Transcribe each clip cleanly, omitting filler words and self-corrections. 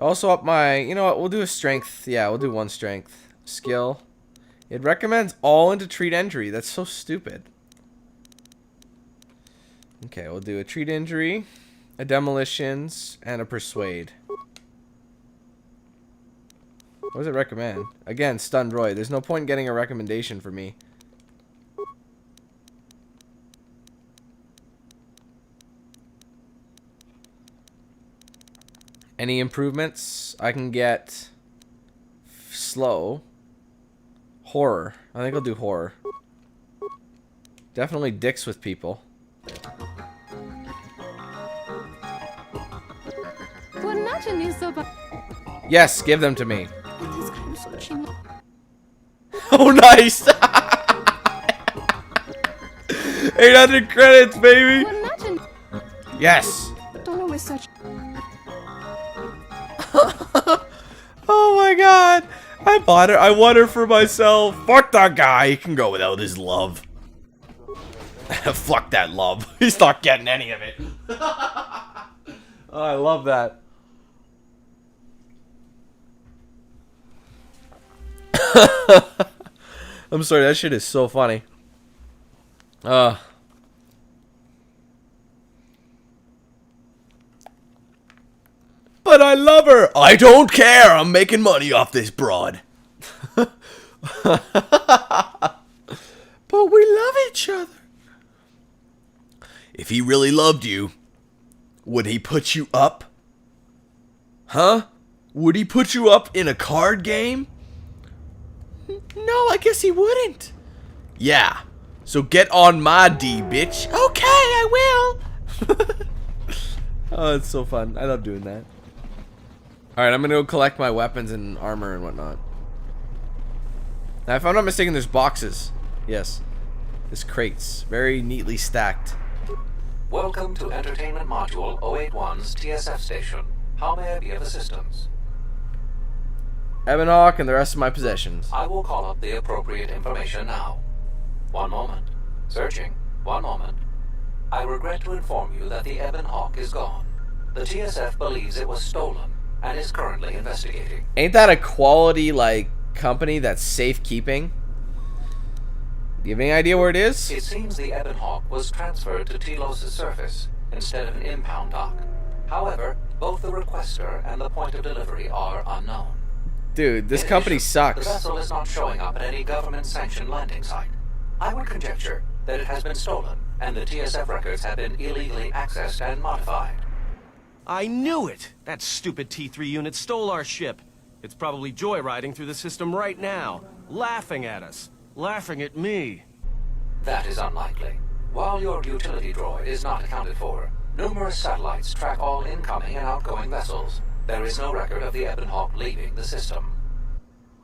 Also up my, you know what, we'll do a strength. Yeah, we'll do one strength. Skill. It recommends all into treat injury. That's so stupid. Okay, we'll do a treat injury, a demolitions, and a persuade. What does it recommend? Again, stunned Roy. There's no point in getting a recommendation for me. Any improvements? I can get slow. Horror. I think I'll do horror. Definitely dicks with people. Yes, give them to me. Oh, nice! 800 credits, baby! Yes! Oh my god! I bought her. I want her for myself. Fuck that guy. He can go without his love. Fuck that love. He's not getting any of it. Oh, I love that. I'm sorry, that shit is so funny. But I love her. I don't care. I'm making money off this broad. But we love each other. If he really loved you, would he put you up? Huh? Would he put you up in a card game? No, I guess he wouldn't. Yeah. So get on my D, bitch. Okay, I will. Oh, it's so fun. I love doing that. Alright, I'm gonna go collect my weapons and armor and whatnot. Now, if I'm not mistaken, there's boxes. Yes. There's crates. Very neatly stacked. Welcome to Entertainment Module 081's TSF station. How may I be of assistance? Ebonhawk and the rest of my possessions. I will call up the appropriate information now. One moment. Searching. One moment. I regret to inform you that the Ebonhawk is gone. The TSF believes it was stolen and is currently investigating. Ain't that a quality, like, company that's safekeeping? Do you have any idea where it is? It seems the Ebonhawk was transferred to Telos' surface instead of an impound dock. However, both the requester and the point of delivery are unknown. Dude, this company sucks. The vessel is not showing up at any government-sanctioned landing site. I would conjecture that it has been stolen, and the TSF records have been illegally accessed and modified. I knew it! That stupid T3 unit stole our ship. It's probably joyriding through the system right now, laughing at us. Laughing at me. That is unlikely. While your utility droid is not accounted for, numerous satellites track all incoming and outgoing vessels. There is no record of the Ebonhawk leaving the system.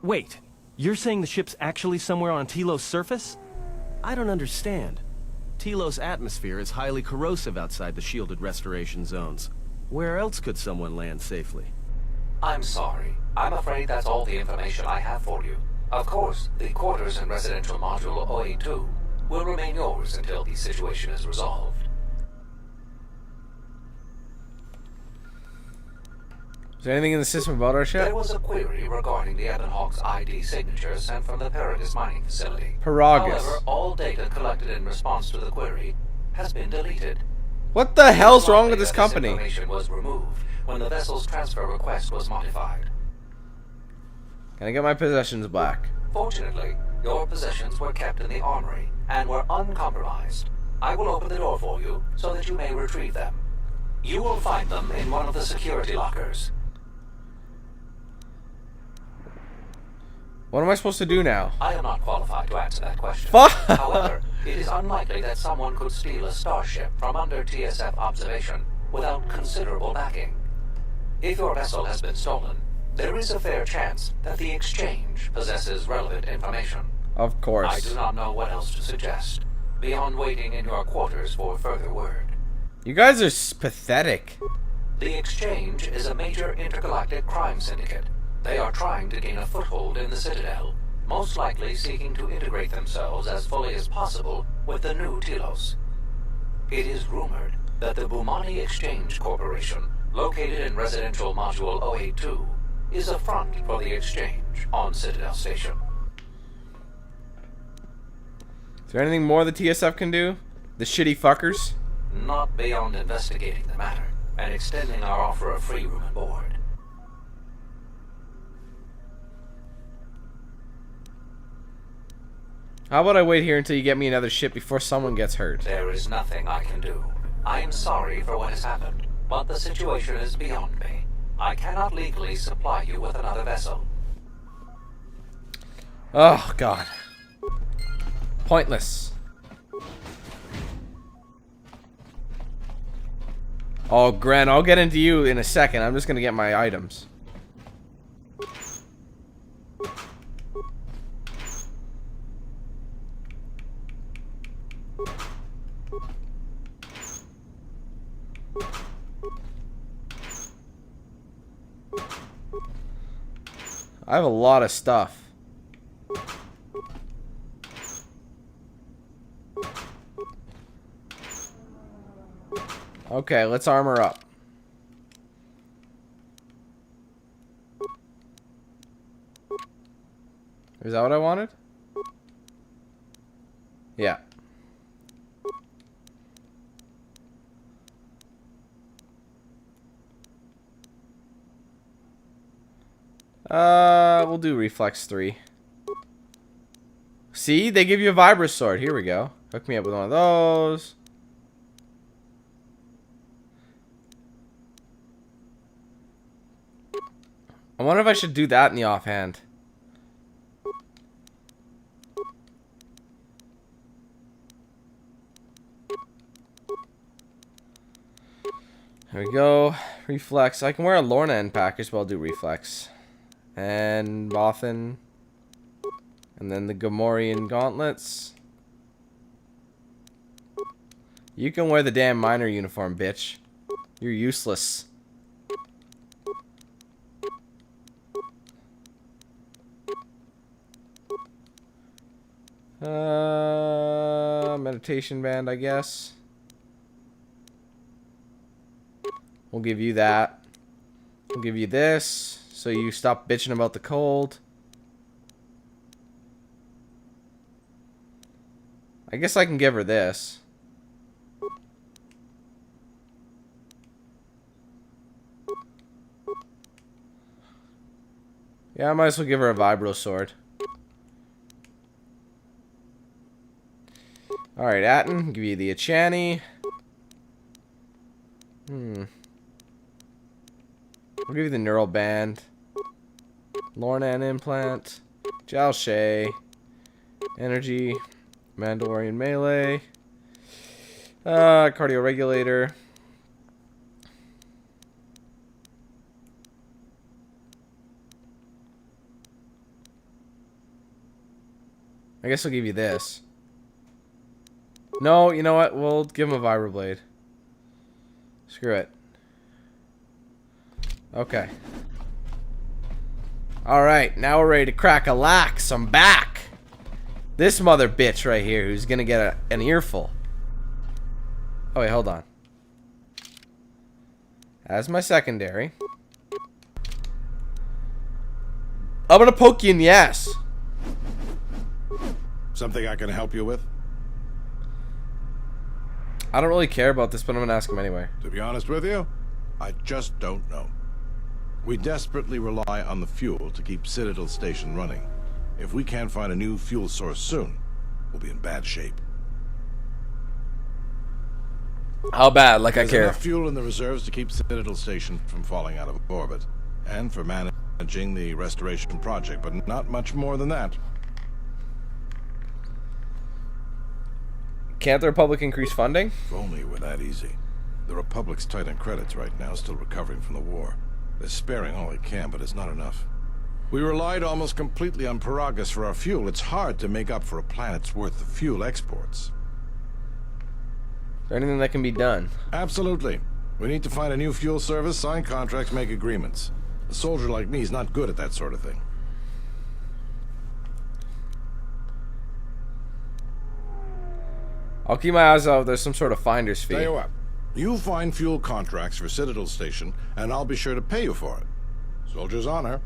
Wait, you're saying the ship's actually somewhere on Telos' surface? I don't understand. Telos' atmosphere is highly corrosive outside the shielded restoration zones. Where else could someone land safely? I'm sorry. I'm afraid that's all the information I have for you. Of course, the quarters in Residential Module 082 will remain yours until the situation is resolved. Is there anything in the system about our ship? There was a query regarding the Ebonhawk's ID signature sent from the Paragus mining facility. Paragus. However, all data collected in response to the query has been deleted. What the hell's wrong with this company? This information was removed when the vessel's transfer request was modified. Can I get my possessions back? Fortunately, your possessions were kept in the armory and were uncompromised. I will open the door for you so that you may retrieve them. You will find them in one of the security lockers. What am I supposed to do now? I am not qualified to answer that question. Fuck! However, it is unlikely that someone could steal a starship from under TSF observation without considerable backing. If your vessel has been stolen, there is a fair chance that the exchange possesses relevant information. Of course. I do not know what else to suggest, beyond waiting in your quarters for further word. You guys are pathetic. The exchange is a major intergalactic crime syndicate. They are trying to gain a foothold in the Citadel, most likely seeking to integrate themselves as fully as possible with the new Telos. It is rumored that the Bumani Exchange Corporation located in Residential Module 082, is a front for the exchange on Citadel Station. Is there anything more the TSF can do? The shitty fuckers? Not beyond investigating the matter and extending our offer of free room and board. How about I wait here until you get me another ship before someone gets hurt? There is nothing I can do. I am sorry for what has happened, but the situation is beyond me. I cannot legally supply you with another vessel. Oh, God. Pointless. Oh, Gren, I'll get into you in a second. I'm just gonna get my items. I have a lot of stuff. Okay, let's armor up. Is that what I wanted? Yeah. We'll do reflex 3. See, they give you a Vibra sword. Here we go. Hook me up with one of those. I wonder if I should do that in the offhand. There we go. Reflex. I can wear a Lorna end package, but I'll do reflex. And Bothan. And then the Gamorrean gauntlets. You can wear the damn miner uniform, bitch. You're useless. Meditation band, I guess. We'll give you that. We'll give you this, so you stop bitching about the cold. I guess I can give her this. Yeah, I might as well give her a Vibro sword. Alright, Atten, give you the Achani. I'll give you the Neural Band. Lornan Implant. Jalshay. Energy. Mandalorian Melee. Cardio Regulator. I guess I'll give you this. No, you know what? We'll give him a Vibroblade. Screw it. Okay. Alright, now we're ready to crack a lax. I'm back. This mother bitch right here who's gonna get an earful. Oh, wait, hold on. As my secondary. I'm gonna poke you in the ass. Something I can help you with? I don't really care about this, but I'm gonna ask him anyway. To be honest with you, I just don't know. We desperately rely on the fuel to keep Citadel Station running. If we can't find a new fuel source soon, we'll be in bad shape. How bad? Like There's I care. enough fuel in the reserves to keep Citadel Station from falling out of orbit, and for managing the restoration project, but not much more than that. Can't the Republic increase funding? If only it were that easy. The Republic's tight on credits right now, still recovering from the war. They're sparing all they can, but it's not enough. We relied almost completely on Paragus for our fuel. It's hard to make up for a planet's worth of fuel exports. Is there anything that can be done? Absolutely. We need to find a new fuel service, sign contracts, make agreements. A soldier like me is not good at that sort of thing. I'll keep my eyes out if there's some sort of finder's fee. Tell you what, You find fuel contracts for Citadel Station, and I'll be sure to pay you for it. Soldier's honor.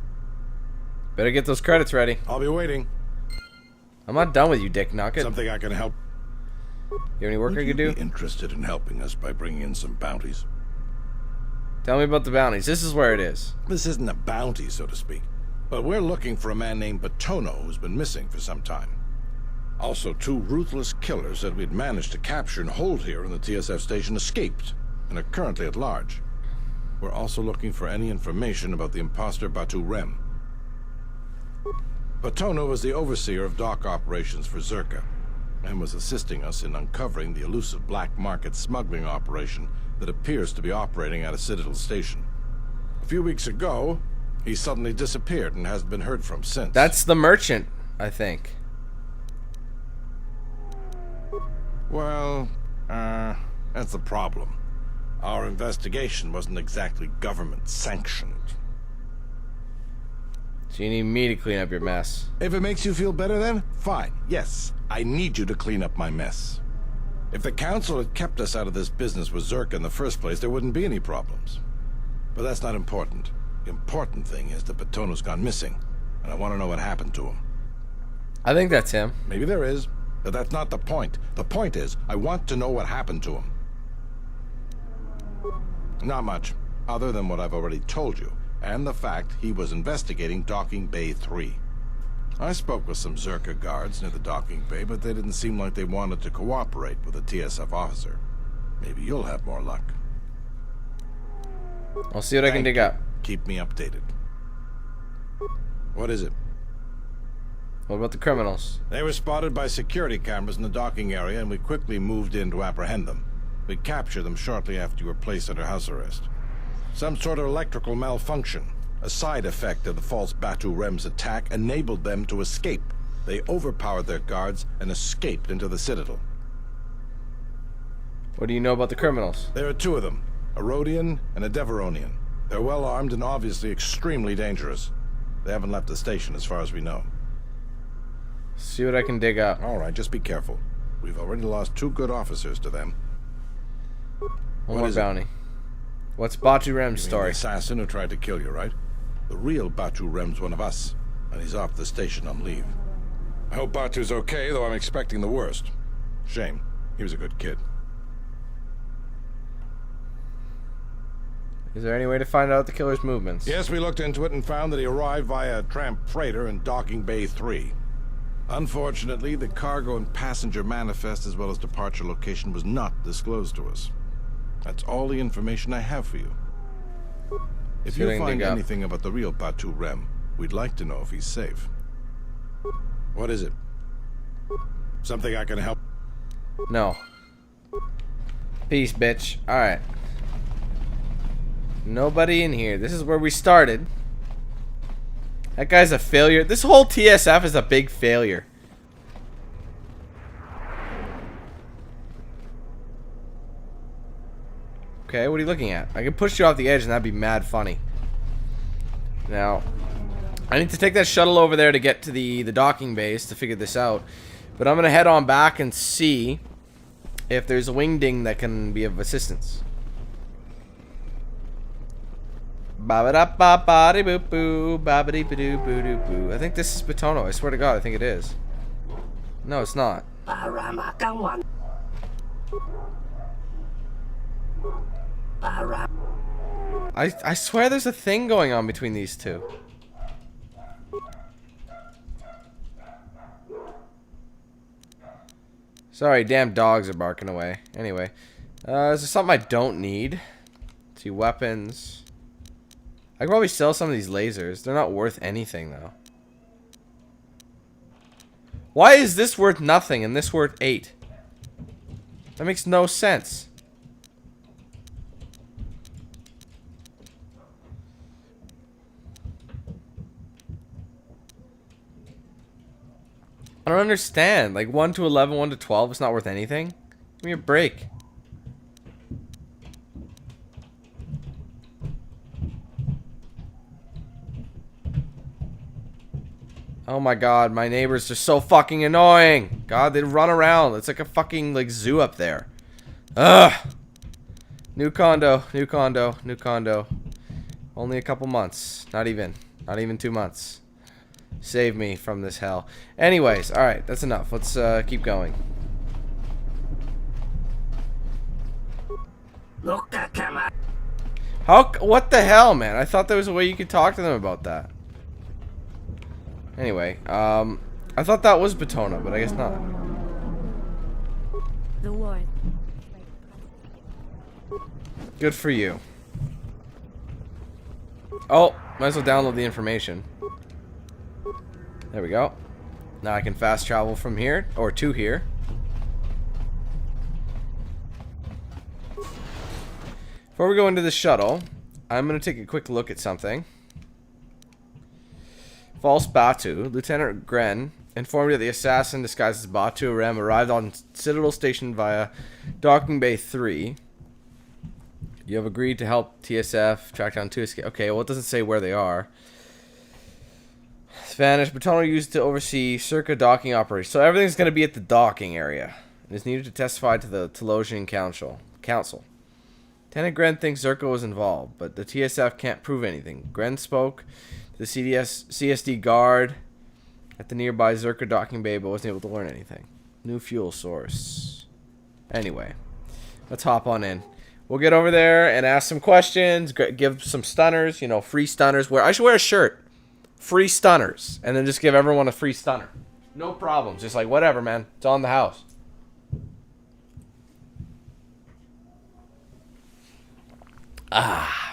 Better get those credits ready. I'll be waiting. I'm not done with you, Dick Knockett. Something I can help. You have any work I Would could you do? be interested in helping us by bringing in some bounties? Tell me about the bounties. This is where it is. This isn't a bounty, so to speak. But we're looking for a man named Batono who's been missing for some time. Also, 2 ruthless killers that we'd managed to capture and hold here in the TSF station escaped and are currently at large. We're also looking for any information about the imposter Batu Rem. Batono was the overseer of dock operations for Zerka and was assisting us in uncovering the elusive black market smuggling operation that appears to be operating at a Citadel station. A few weeks ago, he suddenly disappeared and hasn't been heard from since. That's the merchant, I think. Well, that's the problem. Our investigation wasn't exactly government-sanctioned. So you need me to clean up your mess. If it makes you feel better then, fine. Yes, I need you to clean up my mess. If the council had kept us out of this business with Zerka in the first place, there wouldn't be any problems. But that's not important. The important thing is that Batono's gone missing, and I want to know what happened to him. I think that's him. Maybe there is, but that's not the point. The point is, I want to know what happened to him. Not much, other than what I've already told you, and the fact he was investigating Docking Bay 3. I spoke with some Zerka guards near the docking bay, but they didn't seem like they wanted to cooperate with a TSF officer. Maybe you'll have more luck. I'll see what I can dig up. Keep me updated. What is it? What about the criminals? They were spotted by security cameras in the docking area, and we quickly moved in to apprehend them. We captured them shortly after you were placed under house arrest. Some sort of electrical malfunction, a side effect of the false Batu Rem's attack, enabled them to escape. They overpowered their guards and escaped into the Citadel. What do you know about the criminals? There are 2 of them, a Rhodian and a Deveronian. They're well armed and obviously extremely dangerous. They haven't left the station as far as we know. See what I can dig up. All right, just be careful. We've already lost 2 good officers to them. One more bounty. What's Batu Rem's The story? assassin who tried to kill you, right? The real Batu Rem's one of us, and he's off the station on leave. I hope Batu's okay, though I'm expecting the worst. Shame. He was a good kid. Is there any way to find out the killer's movements? Yes, we looked into it and found that he arrived via a tramp freighter in Docking Bay 3. Unfortunately, the cargo and passenger manifest as well as departure location was not disclosed to us. That's all the information I have for you. If you find anything about the real Batu Rem, we'd like to know if he's safe. What is it? Something I can help? No. Peace, bitch. Alright. Nobody in here. This is where we started. That guy's a failure. This whole TSF is a big failure. Okay, what are you looking at? I can push you off the edge and that'd be mad funny. Now, I need to take that shuttle over there to get to the docking base to figure this out. But I'm going to head on back and see if there's a wingding that can be of assistance. Ba-ba-da-ba-ba-dee-boo-boo, ba-ba-dee-ba-doo-boo-doo-boo. I think this is Batono. I swear to God, I think it is. No, it's not. I swear there's a thing going on between these two. Sorry, damn dogs are barking away. Anyway, is there something I don't need? Let's see, weapons. I could probably sell some of these lasers. They're not worth anything, though. Why is this worth nothing and this worth 8? That makes no sense. I don't understand. Like 1 to 11, 1 to 12, it's not worth anything. Give me a break. Oh my God, my neighbors are so fucking annoying. God, they run around. It's like a fucking like zoo up there. Ugh. New condo, new condo, new condo. Only a couple months. Not even 2 months. Save me from this hell. Anyways, alright, that's enough. Let's keep going. What the hell, man? I thought there was a way you could talk to them about that. Anyway, I thought that was Batona, but I guess not. The war. Good for you. Oh, might as well download the information. There we go. Now I can fast travel from here, or to here. Before we go into the shuttle, I'm going to take a quick look at something. False Batu. Lieutenant Gren informed me that the assassin disguised as Batu Rem arrived on Citadel Station via Docking Bay 3. You have agreed to help TSF track down 2 escape. Okay, well, it doesn't say where they are. Spanish. Batona used to oversee Zerka docking operations. So everything's going to be at the docking area. It is needed to testify to the Telosian Council. Lieutenant Gren thinks Zerka was involved, but the TSF can't prove anything. Gren spoke to the CSD guard at the nearby Zerka docking bay, but wasn't able to learn anything. New fuel source. Anyway, let's hop on in. We'll get over there and ask some questions, give some stunners, you know, free stunners. I should wear a shirt. Free stunners. And then just give everyone a free stunner. No problem. Just like, whatever, man. It's on the house. Ah.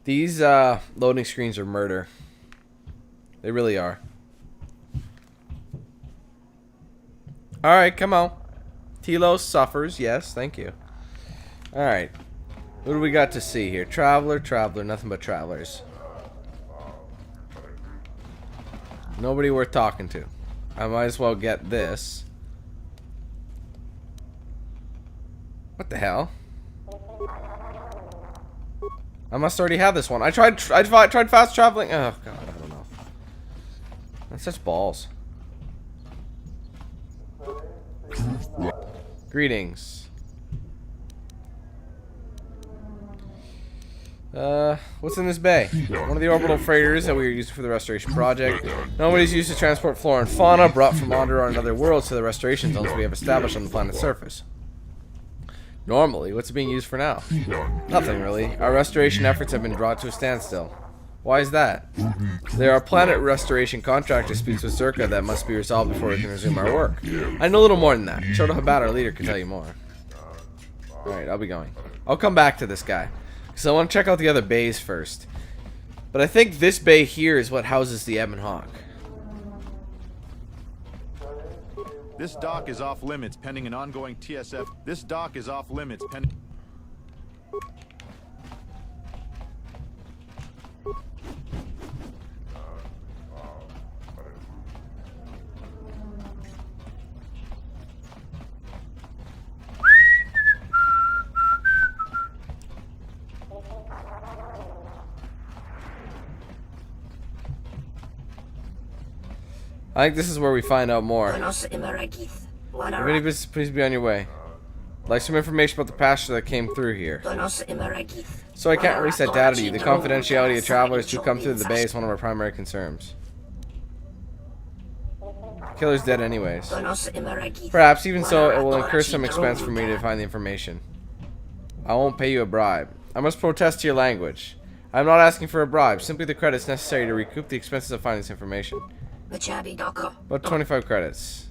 These loading screens are murder. They really are. Alright, come on. Telos suffers. Yes, thank you. Alright. What do we got to see here? Traveler, nothing but travelers. Nobody worth talking to. I might as well get this. What the hell? I must already have this one. I tried fast traveling. Oh god, I don't know. That's such balls. Greetings. What's in this bay? One of the orbital freighters that we were using for the restoration project. Nobody's used to transport flora and fauna brought from Onderon and other worlds to the restoration zones we have established on the planet's surface. Normally, what's it being used for now? Nothing really. Our restoration efforts have been brought to a standstill. Why is that? There are planet restoration contract disputes with Zerka that must be resolved before we can resume our work. I know a little more than that. Choto Habat, our leader, can tell you more. Alright, I'll be going. I'll come back to this guy. Because I want to check out the other bays first. But I think this bay here is what houses the Ebon Hawk. This dock is off limits pending an ongoing TSF. This dock is off limits pending. I think this is where we find out more. Please be on your way. I'd like some information about the passenger that came through here. So I can't release that data to you. The confidentiality of travelers who come through the bay is one of our primary concerns. Killer's dead anyways. Perhaps, even so, it will incur some expense for me to find the information. I won't pay you a bribe. I must protest to your language. I am not asking for a bribe, simply the credits necessary to recoup the expenses of finding this information. About 25 credits.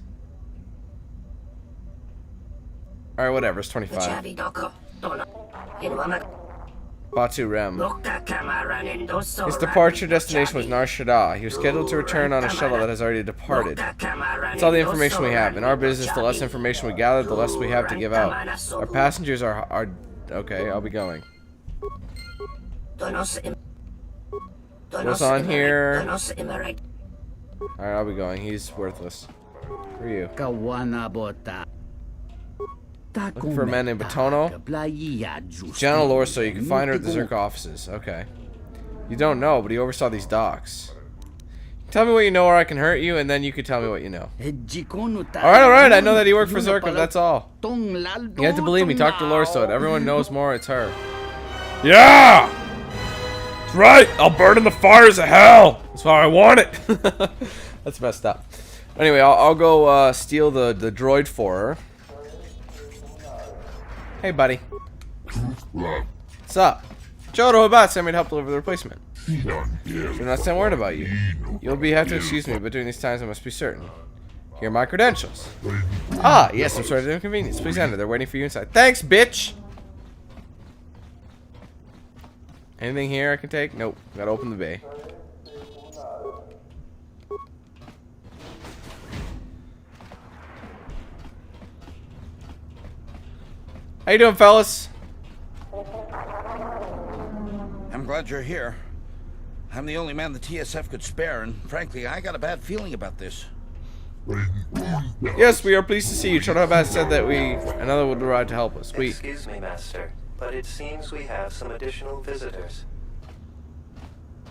Alright, whatever, it's 25. Batu Rem. His departure destination was Nar Shaddaa. He was scheduled to return on a shuttle that has already departed. That's all the information we have. In our business, the less information we gather, the less we have to give out. Our passengers are... Okay, I'll be going. What's on here? Alright, I'll be going. He's worthless. Who are you? Looking for a man named Batono. General Lorso, you can find her at the Zerka offices. Okay. You don't know, but he oversaw these docks. Tell me what you know or I can hurt you, and then you can tell me what you know. Alright, I know that he worked for Zerka, that's all. You have to believe me, talk to Lorso. Everyone knows more, it's her. Yeah! That's right! I'll burn in the fires of hell! That's how I want it! That's messed up. Anyway, I'll go steal the droid for her. Hey, buddy. What's up? Jodo Habat sent me to help deliver the replacement. Do not send word about you. You'll have to excuse me, but during these times I must be certain. Here are my credentials. Ah, yes, I'm sorry for the inconvenience. Please enter. They're waiting for you inside. Thanks, bitch! Anything here I can take? Nope. Gotta open the bay. How you doing, fellas? I'm glad you're here. I'm the only man the TSF could spare, and frankly, I got a bad feeling about this. Yes, we are pleased to see you. Chodohabat said that another would arrive to help us. Excuse me, Master, but it seems we have some additional visitors.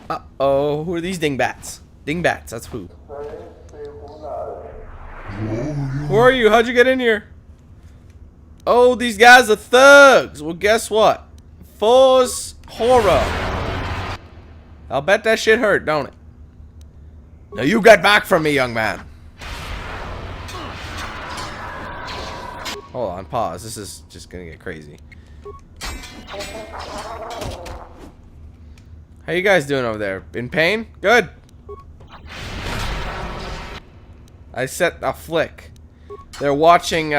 Uh-oh, who are these dingbats? Dingbats, that's who. Who are you? How'd you get in here? Oh, these guys are thugs. Well, guess what? Force horror. I'll bet that shit hurt, don't it? Now you get back from me, young man. Hold on, pause. This is just gonna get crazy. How you guys doing over there? In pain? Good. I set a flick. They're watching,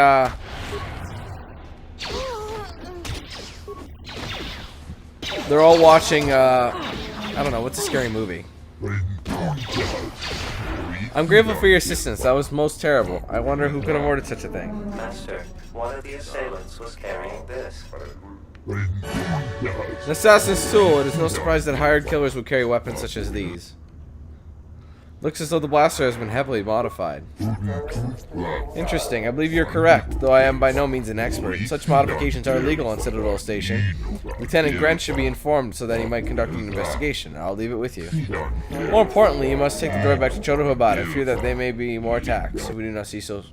They're all watching, I don't know, what's a scary movie? I'm grateful for your assistance. That was most terrible. I wonder who could have ordered such a thing. Master, one of the assailants was carrying this. An assassin's tool. It is no surprise that hired killers would carry weapons such as these. Looks as though the blaster has been heavily modified. Interesting. I believe you're correct, though I am by no means an expert. Such modifications are illegal on Citadel Station. Lieutenant Grant should be informed so that he might conduct an investigation. I'll leave it with you. More importantly, you must take the droid back to Chodohabat. I fear that there may be more attacks, so we do not see so...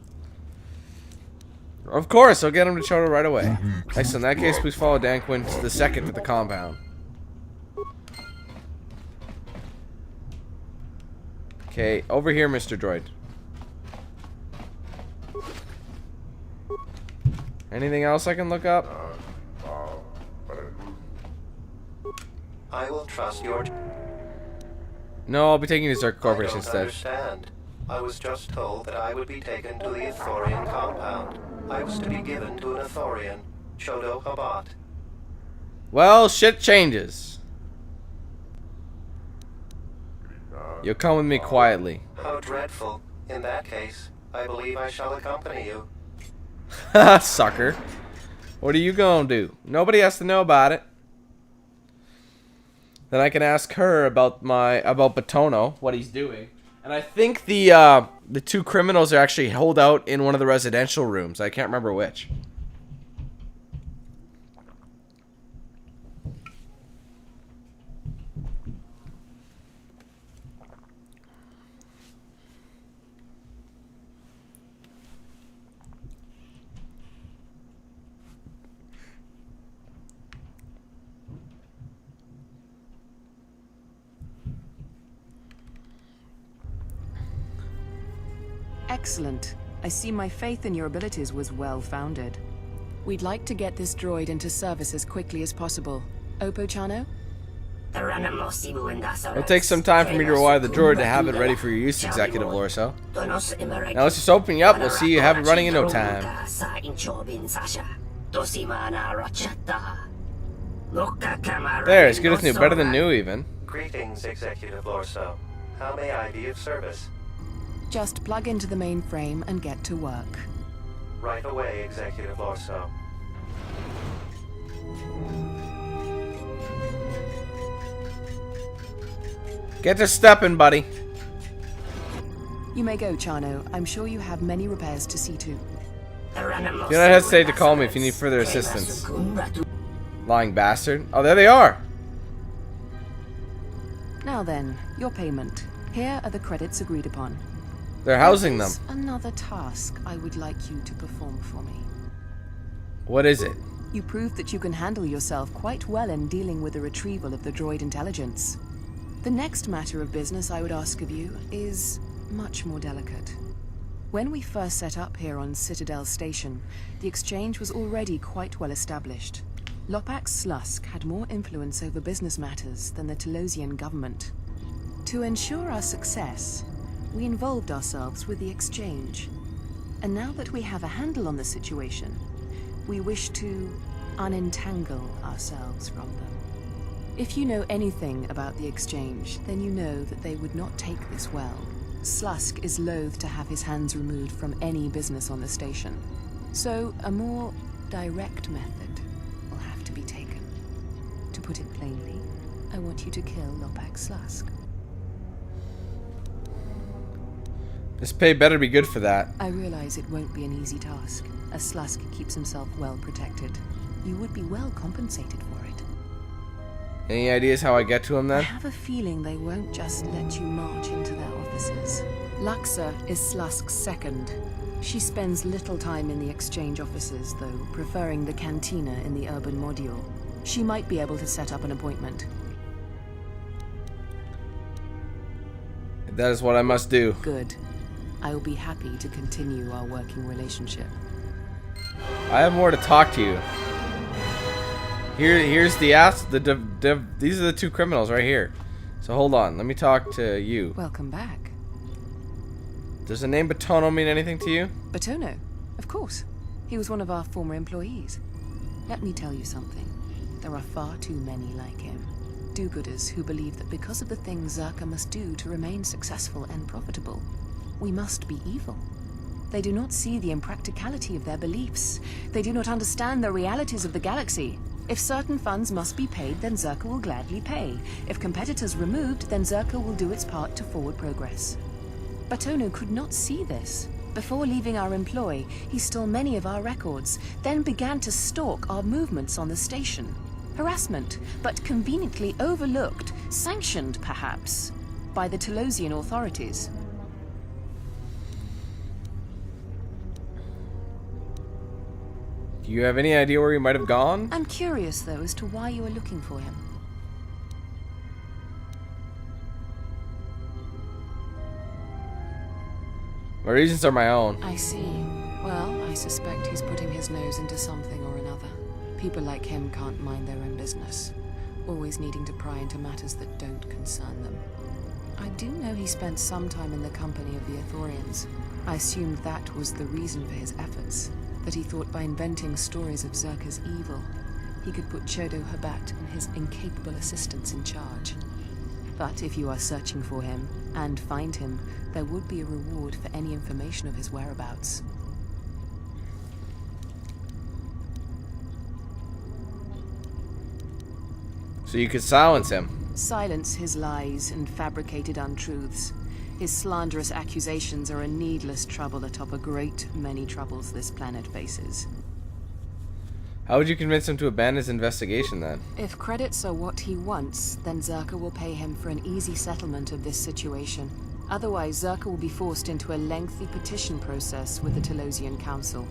Of course, I'll get him to Chodo right away. Excellent. In that case, please follow Danquin the second to the compound. Okay, over here, Mr. Droid. Anything else I can look up? I will trust your... No, I'll be taking the Zerka Corporation I instead. don't understand. I was just told that I would be taken to the Ithorian compound. I was to be given to an Ithorian, Chodo Habat. Well, shit changes. You'll come with me quietly. How dreadful. In that case, I believe I shall accompany you. Haha, sucker. What are you gonna do? Nobody has to know about it. Then I can ask her about Batono, what he's doing. And I think the two criminals are actually holed out in one of the residential rooms. I can't remember which. Excellent. I see my faith in your abilities was well-founded. We'd like to get this droid into service as quickly as possible. Opo-chano? It'll take some time for me to rewire the droid to have it ready for your use, Executive Lorso. Now let's just open you up. We'll see you have it running in no time. There, it's good as new. Better than new, even. Greetings, Executive Lorso. How may I be of service? Just plug into the mainframe and get to work. Right away, Executive Lorso. Get to stepping, buddy. You may go, Chano. I'm sure you have many repairs to see to. Do not hesitate to call me if you need further assistance. Lying bastard. Oh, there they are. Now then, your payment. Here are the credits agreed upon. They're housing them. There's another task I would like you to perform for me. What is it? You proved that you can handle yourself quite well in dealing with the retrieval of the droid intelligence. The next matter of business I would ask of you is much more delicate. When we first set up here on Citadel Station, the exchange was already quite well established. Lopax Slusk had more influence over business matters than the Telosian government. To ensure our success, we involved ourselves with the exchange. And now that we have a handle on the situation, we wish to unentangle ourselves from them. If you know anything about the exchange, then you know that they would not take this well. Slusk is loath to have his hands removed from any business on the station. So a more direct method will have to be taken. To put it plainly, I want you to kill Lopax Slusk. This pay better be good for that. I realize it won't be an easy task, as Slusk keeps himself well protected. You would be well compensated for it. Any ideas how I get to him I then? have a feeling they won't just let you march into their offices. Luxa is Slusk's second. She spends little time in the exchange offices, though, preferring the cantina in the urban module. She might be able to set up an appointment. That is what I must do. Good. I will be happy to continue our working relationship. I have more to talk to you. Here's the these are the two criminals right here. So hold on, let me talk to you. Welcome back. Does the name Batono mean anything to you? Batono? Of course. He was one of our former employees. Let me tell you something. There are far too many like him. Do-gooders who believe that because of the things Zerka must do to remain successful and profitable, we must be evil. They do not see the impracticality of their beliefs. They do not understand the realities of the galaxy. If certain funds must be paid, then Zerka will gladly pay. If competitors removed, then Zerka will do its part to forward progress. Batono could not see this. Before leaving our employ, he stole many of our records, then began to stalk our movements on the station. Harassment, but conveniently overlooked, sanctioned perhaps, by the Telosian authorities. Do you have any idea where he might have gone? I'm curious, though, as to why you are looking for him. My reasons are my own. I see. Well, I suspect he's putting his nose into something or another. People like him can't mind their own business, always needing to pry into matters that don't concern them. I do know he spent some time in the company of the Ithorians. I assumed that was the reason for his efforts, that he thought by inventing stories of Zerka's evil, he could put Chodo Habat and his incapable assistants in charge. But if you are searching for him, and find him, there would be a reward for any information of his whereabouts. So you could silence him. Silence his lies and fabricated untruths. His slanderous accusations are a needless trouble atop a great many troubles this planet faces. How would you convince him to abandon his investigation then? If credits are what he wants, then Zerka will pay him for an easy settlement of this situation. Otherwise, Zerka will be forced into a lengthy petition process with the Telosian Council.